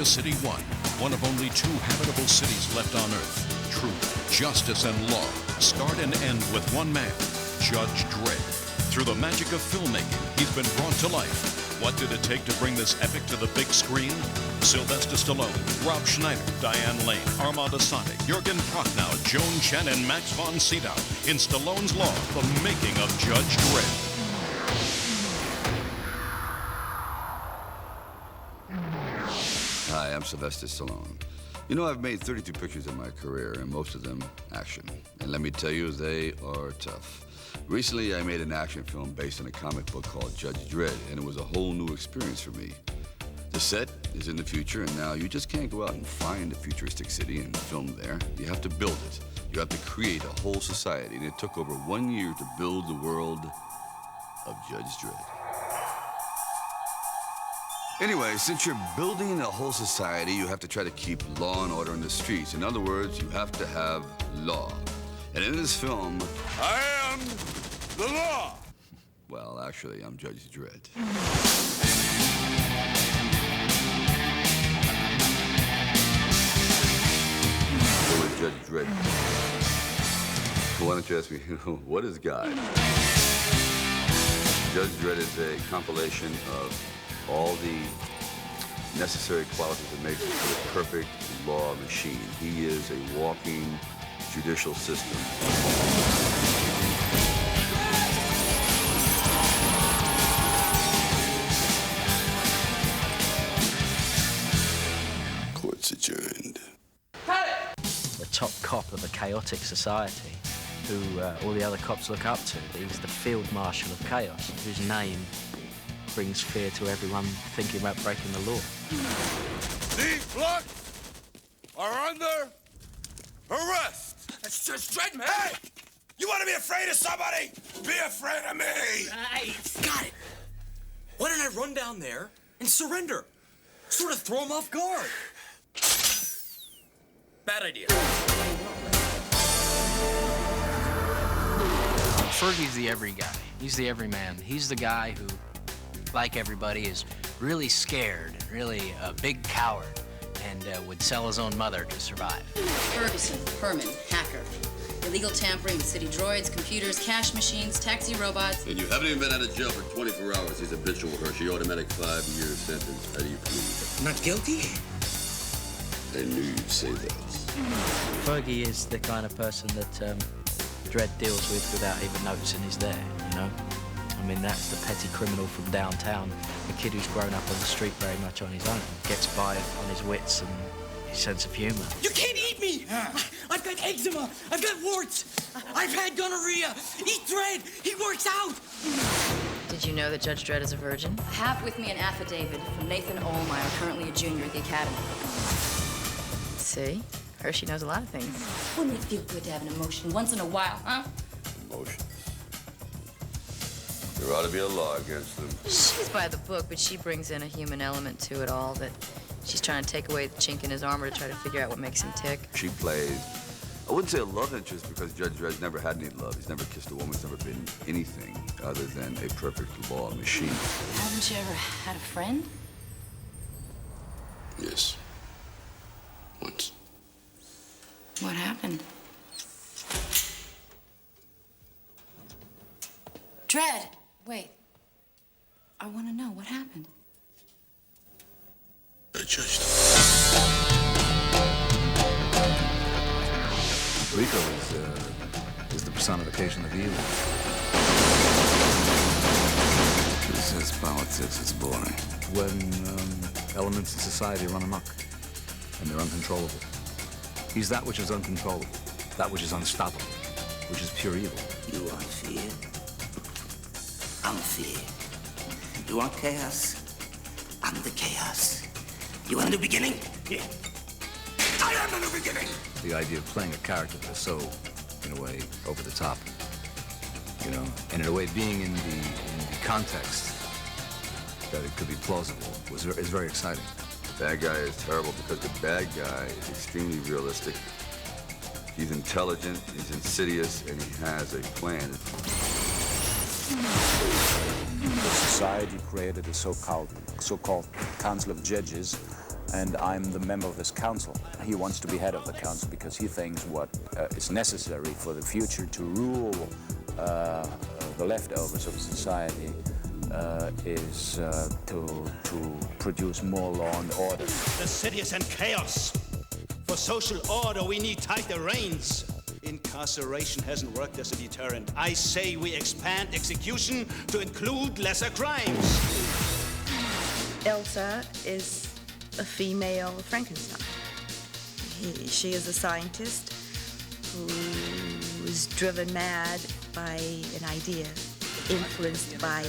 Mega City 1 of only 2 habitable cities left on Earth. Truth, justice, and law start and end with one man, Judge Dredd. Through the magic of filmmaking, he's been brought to life. What did it take to bring this epic to the big screen? Sylvester Stallone, Rob Schneider, Diane Lane, Armand Assante, Jürgen Prochnow, Joan Chen, and Max von Sydow in Stallone's Law, The Making of Judge Dredd. Hi, I'm Sylvester Stallone. You know, I've made 32 pictures in my career, and most of them action. And let me tell you, they are tough. Recently, I made an action film based on a comic book called Judge Dredd, and it was a whole new experience for me. The set is in the future, and now you just can't go out and find a futuristic city and film there. You have to build it. You have to create a whole society, and it took over 1 year to build the world of Judge Dredd. Anyway, since you're building a whole society, you have to try to keep law and order in the streets. In other words, you have to have law. And in this film, I am the law. Well, actually, I'm Judge Dredd. Who is Judge Dredd? Why don't you ask me, what is God? Judge Dredd is a compilation of all the necessary qualities that make for the perfect law machine. He is a walking judicial system. Court's adjourned. The top cop of a chaotic society who all the other cops look up to. He's the field marshal of chaos, whose name brings fear to everyone thinking about breaking the law. These bloods are under arrest. That's Judge Dredd, man. Hey! You want to be afraid of somebody? Be afraid of me! Nice. Got it. Why don't I run down there and surrender? Sort of throw him off guard. Bad idea. Fergie's the every guy. He's the everyman. He's the guy who, like everybody, is really scared, really a big coward, and would sell his own mother to survive. Ferguson, Herman, hacker. Illegal tampering with city droids, computers, cash machines, taxi robots. And you haven't even been out of jail for 24 hours. He's habitual, Hershey. Automatic 5-year sentence. How do you plead? Not guilty? I knew you'd say that. Fergie is the kind of person that Dredd deals with without even noticing he's there, you know? I mean, that's the petty criminal from downtown, the kid who's grown up on the street very much on his own, gets by on his wits and his sense of humor. You can't eat me! I've got eczema, I've got warts, I've had gonorrhea. Eat Dredd, he works out! Did you know that Judge Dredd is a virgin? I have with me an affidavit from Nathan Ohlmeyer, currently a junior at the academy. See? Hershey knows a lot of things. Wouldn't it feel good to have an emotion once in a while, huh? Emotions. There ought to be a law against them. She's by the book, but she brings in a human element to it all that she's trying to take away the chink in his armor to try to figure out what makes him tick. She plays, I wouldn't say a love interest because Judge Dredd's never had any love. He's never kissed a woman. He's never been anything other than a perfect law machine. Haven't you ever had a friend? Yes. Once. What happened? Dredd! Wait. I want to know what happened. I judged. Rico is the personification of evil. Who says politics is boring? When elements in society run amok and they're uncontrollable. He's that which is uncontrollable, that which is unstoppable, which is pure evil. You want fear? I'm fear. You want chaos? I'm the chaos. You want a new beginning? Yeah. I am the new beginning! The idea of playing a character that's so, in a way, over the top, you know, and in a way being in the context that it could be plausible is very exciting. The bad guy is terrible because the bad guy is extremely realistic. He's intelligent, he's insidious, and he has a plan. The society created a so-called Council of Judges and I'm the member of this council. He wants to be head of the council because he thinks what is necessary for the future to rule the leftovers of society is to produce more law and order. The city is in chaos. For social order, we need tighter reins. Incarceration hasn't worked as a deterrent. I say we expand execution to include lesser crimes. Elsa is a female Frankenstein. She is a scientist who is driven mad by an idea, influenced by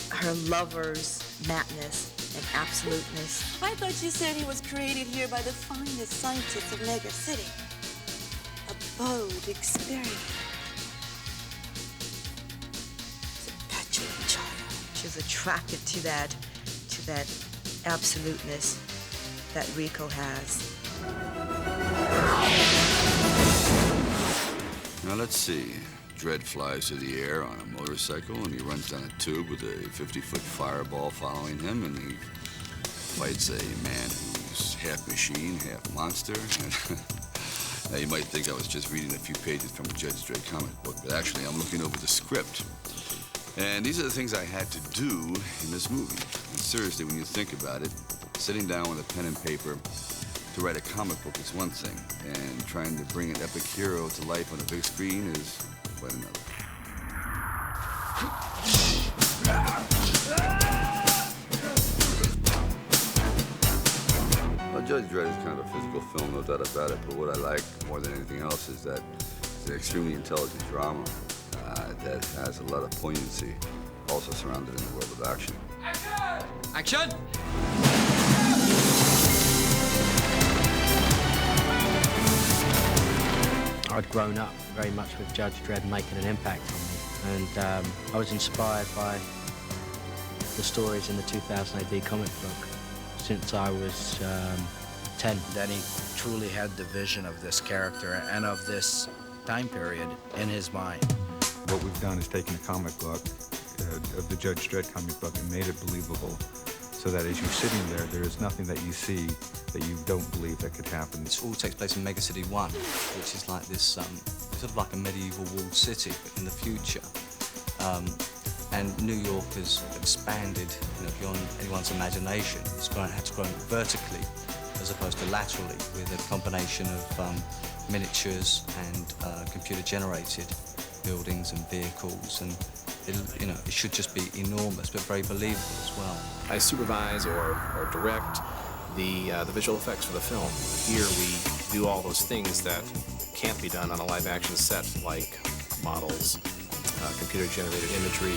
her lover's madness and absoluteness. I thought you said he was created here by the finest scientists of Mega City. A bold experiment. It's a petulant child. She's attracted to that absoluteness that Rico has. Now let's see. Dredd flies through the air on a motorcycle, and he runs down a tube with a 50-foot fireball following him, and he fights a man who's half machine, half monster. Now, you might think I was just reading a few pages from a Judge Dredd comic book, but actually I'm looking over the script. And these are the things I had to do in this movie. And seriously, when you think about it, sitting down with a pen and paper to write a comic book is one thing, and trying to bring an epic hero to life on a big screen is quite another. Well, Judge Dredd is kind of a physical film, no doubt about it, but what I like more than anything else is that it's an extremely intelligent drama that has a lot of poignancy, also surrounded in the world of action. Action! Action! I'd grown up very much with Judge Dredd making an impact on me, and I was inspired by the stories in the 2000 AD comic book since I was 10. Danny truly had the vision of this character and of this time period in his mind. What we've done is taken a comic book of the Judge Dredd comic book and made it believable, so that as you're sitting there is nothing that you see that you don't believe that could happen. This all takes place in Mega City 1, which is like this, sort of like a medieval walled city, but in the future. And New York has expanded, beyond anyone's imagination. It's had to grow vertically as opposed to laterally, with a combination of miniatures and computer-generated buildings and vehicles, and it should just be enormous, but very believable as well. I supervise or direct the visual effects for the film. Here we do all those things that can't be done on a live-action set, like models, computer-generated imagery.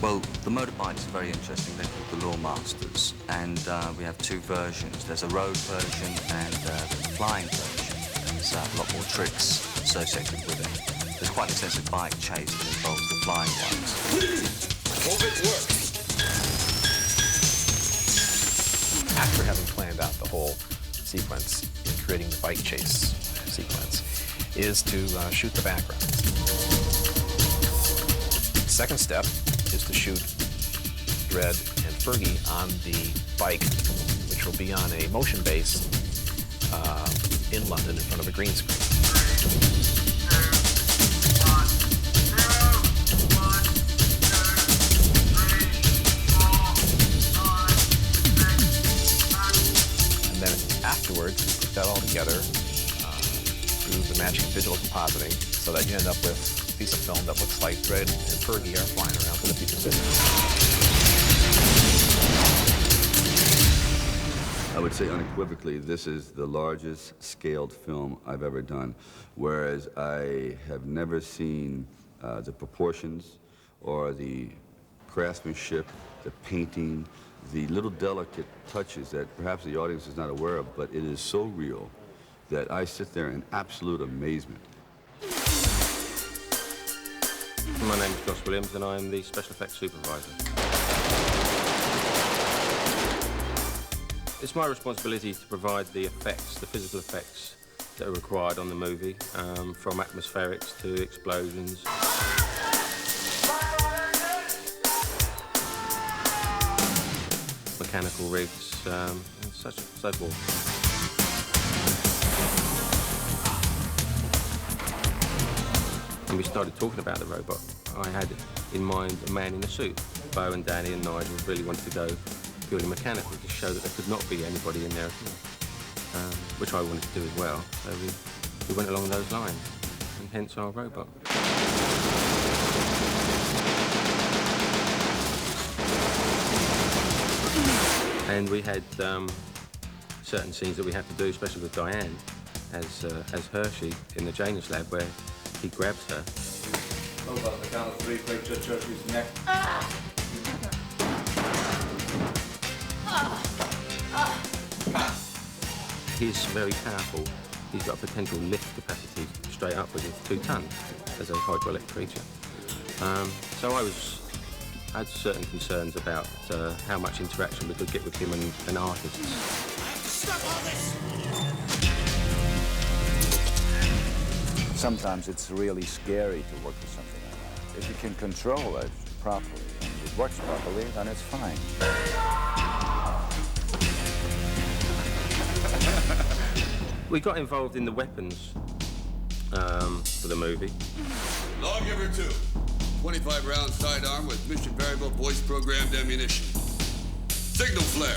Well, the motorbikes are very interesting. They're called the Law Masters, and we have two versions. There's a road version and there's a flying version. There's a lot more tricks associated with it. There's quite an extensive bike chase that involves the flying ones. Hope it works. After having planned out the whole sequence in creating the bike chase sequence, is to shoot the backgrounds. Second step is to shoot Dredd and Fergie on the bike, which will be on a motion base in London in front of a green screen. And then afterwards, put that all together through the matching digital compositing, so that you end up with a piece of film that looks like Dredd and Fergie are flying around to the future city. I would say unequivocally, this is the largest scaled film I've ever done, whereas I have never seen the proportions or the craftsmanship, the painting, the little delicate touches that perhaps the audience is not aware of, but it is so real that I sit there in absolute amazement. My name is Josh Williams and I'm the special effects supervisor. It's my responsibility to provide the effects, the physical effects that are required on the movie, from atmospherics to explosions. mechanical rigs, and so forth. When we started talking about the robot, I had in mind a man in a suit. Bo and Danny and Nigel really wanted to go purely mechanical to show that there could not be anybody in there at all, which I wanted to do as well. So we went along those lines, and hence our robot. And we had certain scenes that we had to do, especially with Diane, as Hershey in the Janus lab, where he grabs her. Oh, well, the count of 3, break Judge Hershey's neck. He's very powerful. He's got a potential lift capacity straight upwards of 2 tons as a hydraulic creature. So I had certain concerns about how much interaction we could get with him and artists. I have to stop all this! Sometimes it's really scary to work with something like that. If you can control it properly and it works properly, then it's fine. We got involved in the weapons for the movie. Lawgiver 2. 25-round sidearm with mission variable voice-programmed ammunition. Signal flare.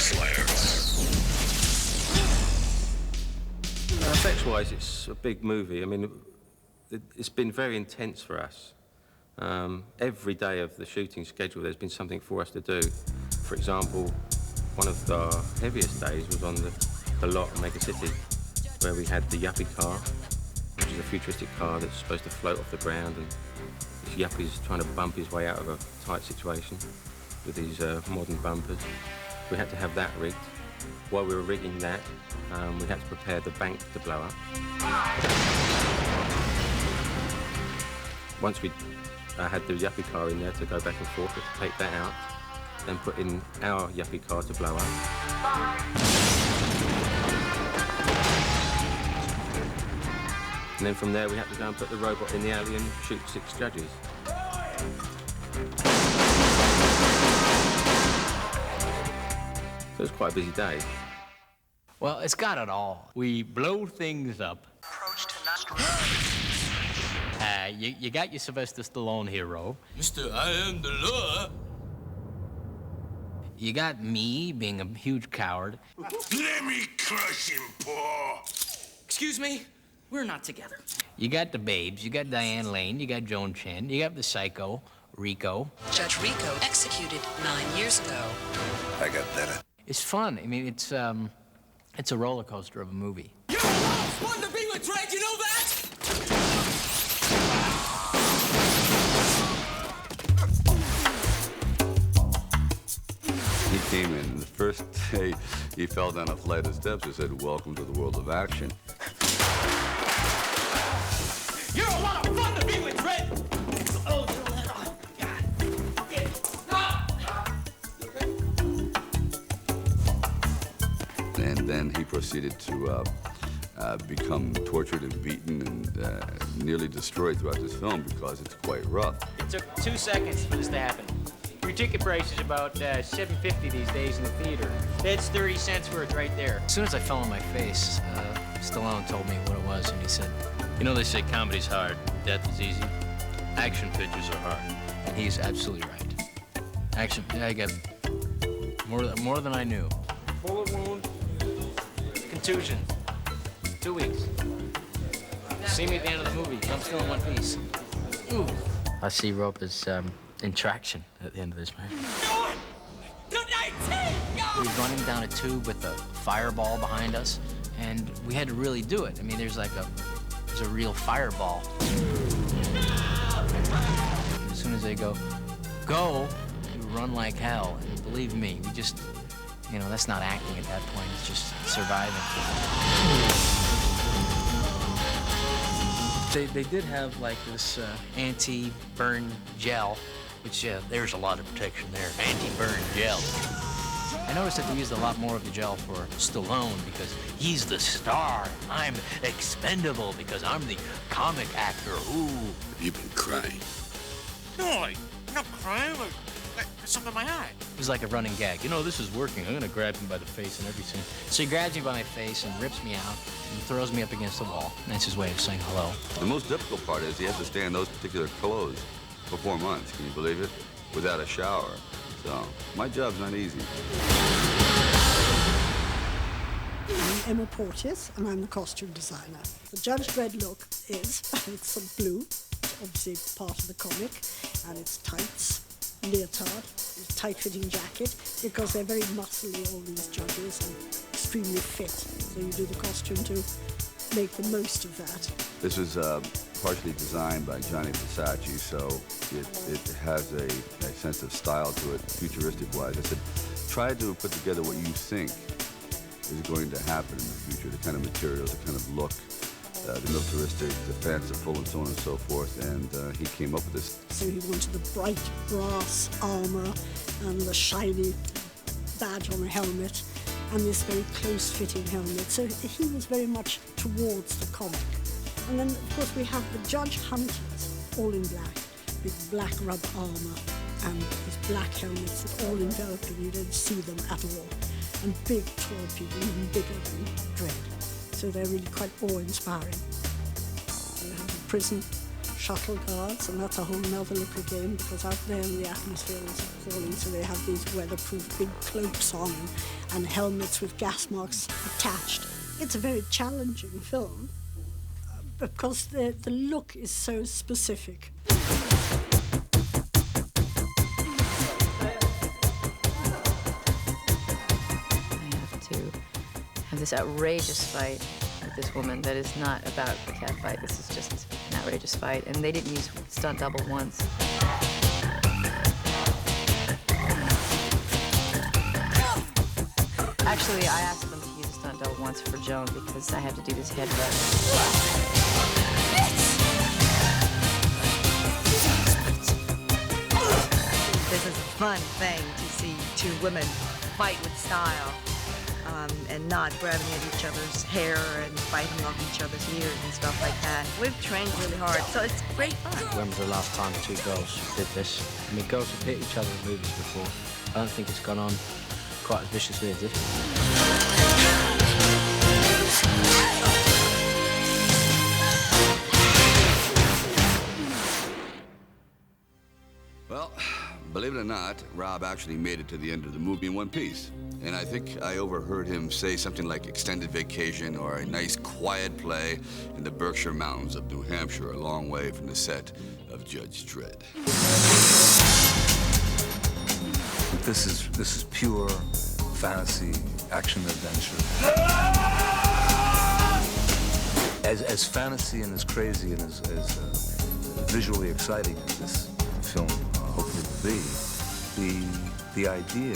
Effects-wise, it's a big movie. I mean, it's been very intense for us. Every day of the shooting schedule, there's been something for us to do. For example, one of our heaviest days was on the lot in Mega City, where we had the Yuppie car, which is a futuristic car that's supposed to float off the ground, and this Yuppie's trying to bump his way out of a tight situation with these modern bumpers. We had to have that rigged. While we were rigging that, we had to prepare the bank to blow up. Once we had the Yuppie car in there to go back and forth, we had to take that out, then put in our Yuppie car to blow up. And then from there, we had to go and put the robot in the alley and shoot 6 judges. So it was quite a busy day. Well, it's got it all. We blow things up. You got your Sylvester Stallone hero. Mr. I am the law. You got me being a huge coward. Let me crush him, Paul. Excuse me? We're not together. You got the babes, you got Diane Lane, you got Joan Chen, you got the psycho, Rico. Judge Rico executed 9 years ago. I got that. It's fun. I mean, it's a roller coaster of a movie. You're the last one to be with Dredd, you know that? He came in the first day, he fell down a flight of steps and said, "Welcome to the world of action." You're a lot of fun to be with, Dredd! Oh, And then he proceeded to become tortured and beaten and nearly destroyed throughout this film because it's quite rough. It took 2 seconds for this to happen. Your ticket price is about $7.50 these days in the theater. That's 30 cents worth right there. As soon as I fell on my face, Stallone told me what it was, and he said, "You know, they say comedy's hard, death is easy. Action pictures are hard." And he's absolutely right. Action, I got more than I knew. Bullet wound, contusion, 2 weeks. See me at the end of the movie. I'm still in one piece. Ooh. I see rope as in traction at the end of this movie. We were running down a tube with a fireball behind us, and we had to really do it. I mean, there's a real fireball. As soon as they go, we run like hell. And believe me, we just, that's not acting at that point. It's just surviving. They did have like this anti-burn gel, which there's a lot of protection there. Anti-burn gel. I noticed that they used a lot more of the gel for Stallone because he's the star. I'm expendable because I'm the comic actor. Ooh. Have you been crying? No, I'm not crying. There's something in my eye. It was like a running gag. You know, this is working. I'm gonna grab him by the face and everything. So he grabs me by my face and rips me out and throws me up against the wall. That's his way of saying hello. The most difficult part is he has to stay in those particular clothes for 4 months. Can you believe it? Without a shower. So my job's not easy. I'm Emma Porteous, and I'm the costume designer. The Judge Dredd look is, it's some blue, obviously part of the comic, and it's tights, leotard, it's tight-fitting jacket, because they're very muscly, all these judges, and extremely fit. So you do the costume to make the most of that. This was partially designed by Johnny Versace, so it has a sense of style to it, futuristic-wise. I said, try to put together what you think is going to happen in the future, the kind of materials, the kind of look, the militaristic, the fanciful, and so on and so forth, and he came up with this. So he wanted the bright brass armor and the shiny badge on the helmet and this very close-fitting helmet. So he was very much towards the comic. And then, of course, we have the judge hunters, all in black, big black rubber armor and these black helmets that all envelop you. You don't see them at all. And big, tall people, even bigger than Dredd. So they're really quite awe-inspiring. You have the prison shuttle guards, and that's a whole nother look again, because out there in the atmosphere is appalling, so they have these weatherproof big cloaks on and helmets with gas masks attached. It's a very challenging film, because the look is so specific. This outrageous fight with this woman that is not about a cat fight. This is just an outrageous fight. And they didn't use stunt double once. Actually, I asked them to use a stunt double once for Joan because I had to do this head rub. This is a fun thing to see two women fight with style. And not grabbing at each other's hair and biting off each other's ears and stuff like that. We've trained really hard, so it's great fun. When was the last time two girls did this? I mean, girls have hit each other in movies before. I don't think it's gone on quite as viciously as this. Well, believe it or not, Rob actually made it to the end of the movie in one piece. And I think I overheard him say something like extended vacation or a nice quiet play in the Berkshire Mountains of New Hampshire, a long way from the set of Judge Dredd. This is pure fantasy, action adventure. As fantasy and as crazy and as visually exciting as this film hopefully will be, the idea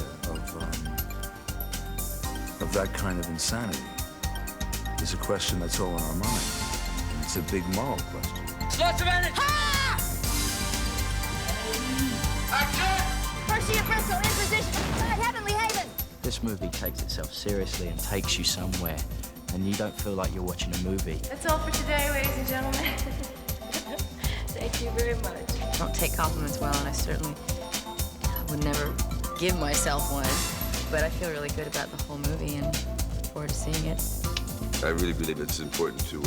of that kind of insanity is a question that's all in our mind. And it's a big moral question. Lots of energy! Mercy of Bristol, in position. Heavenly Haven. This movie takes itself seriously and takes you somewhere, and you don't feel like you're watching a movie. That's all for today, ladies and gentlemen. Thank you very much. I don't take compliments well, and I certainly would never give myself one. But I feel really good about the whole movie and look forward to seeing it. I really believe it's important to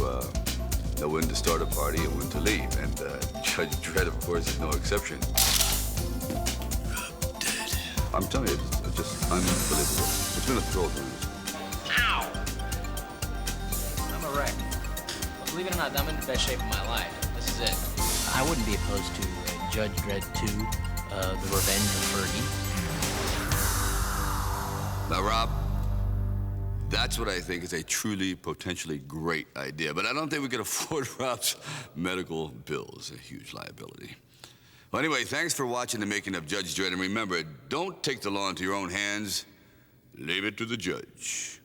know when to start a party and when to leave. And Judge Dredd, of course, is no exception. I'm telling you, it's just unbelievable. It's been a thrill doing this. Ow! I'm a wreck. But believe it or not, I'm in the best shape of my life. This is it. I wouldn't be opposed to Judge Dredd 2, The Revenge of Fergie. Now, Rob, that's what I think is a truly, potentially great idea. But I don't think we can afford Rob's medical bills, a huge liability. Well, anyway, thanks for watching The Making of Judge Dredd. And remember, don't take the law into your own hands. Leave it to the judge.